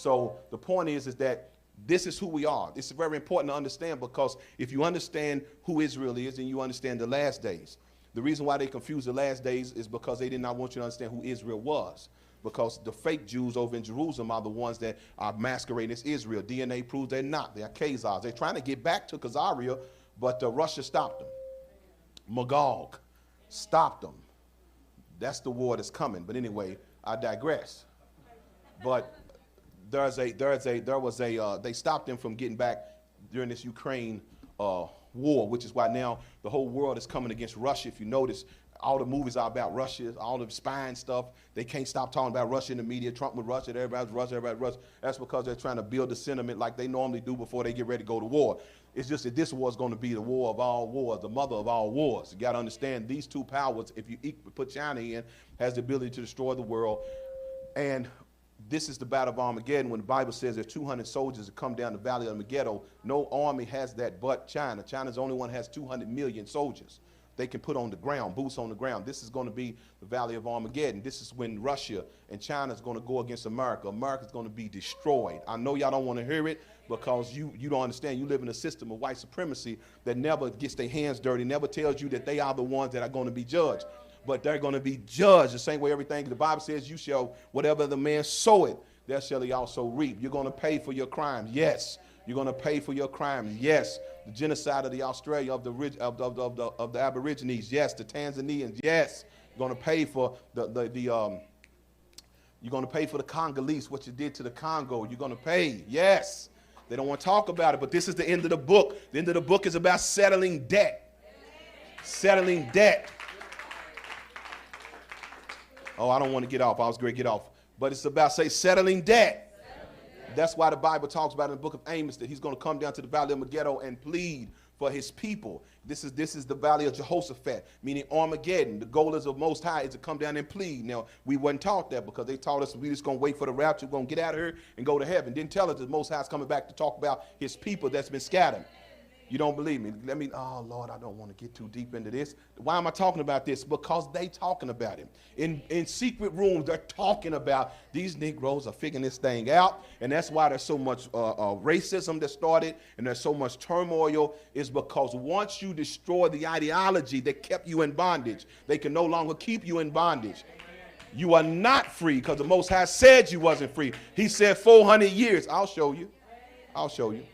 So the point is that this is who we are. It's very important to understand, because if you understand who Israel is and you understand the last days, the reason why they confuse the last days is because they did not want you to understand who Israel was. Because the fake Jews over in Jerusalem are the ones that are masquerading as Israel. DNA proves they're not. They're Khazars. They're trying to get back to Khazaria, but Russia stopped them. Magog stopped them. That's the war that's coming. But anyway, I digress. But they stopped them from getting back during this Ukraine war, which is why now the whole world is coming against Russia. If you notice, all the movies are about Russia, all the spying stuff. They can't stop talking about Russia in the media. Trump with Russia, everybody's Russia, everybody's Russia. That's because they're trying to build the sentiment like they normally do before they get ready to go to war. It's just that this war is going to be the war of all wars, the mother of all wars. You got to understand these two powers, if you put China in, has the ability to destroy the world. And this is the battle of Armageddon, when the Bible says there's 200 soldiers that come down the valley of Armageddon. No army has that but China. China's the only one that has 200 million soldiers they can put on the ground, boots on the ground. This is going to be the valley of Armageddon. This is when Russia and China is going to go against America. America's going to be destroyed. I know y'all don't want to hear it, because you don't understand. You live in a system of white supremacy that never gets their hands dirty, never tells you that they are the ones that are going to be judged. But they're going to be judged the same way everything. The Bible says, you shall, whatever the man soweth, there shall he also reap. You're going to pay for your crimes. Yes. You're going to pay for your crimes. Yes. The genocide of the Australia, of the Aborigines. Yes. The Tanzanians. Yes. You're going to pay for you're going to pay for the Congolese, what you did to the Congo. You're going to pay. Yes. They don't want to talk about it, but this is the end of the book. The end of the book is about settling debt. Settling debt. Oh, I don't want to get off. I was going to get off. But it's about, settling debt. That's why the Bible talks about in the book of Amos that he's going to come down to the valley of Megiddo and plead for his people. This is the valley of Jehoshaphat, meaning Armageddon. The goal is of Most High is to come down and plead. Now, we wasn't taught that, because they taught us we just going to wait for the rapture, we're going to get out of here and go to heaven. Didn't tell us that Most High is coming back to talk about his people that's been scattered. You don't believe me? Oh, Lord, I don't want to get too deep into this. Why am I talking about this? Because they talking about it. In secret rooms, they're talking about these Negroes are figuring this thing out. And that's why there's so much racism that started and there's so much turmoil, is because once you destroy the ideology that kept you in bondage, they can no longer keep you in bondage. You are not free, because the Most High said you wasn't free. He said 400 years. I'll show you. I'll show you.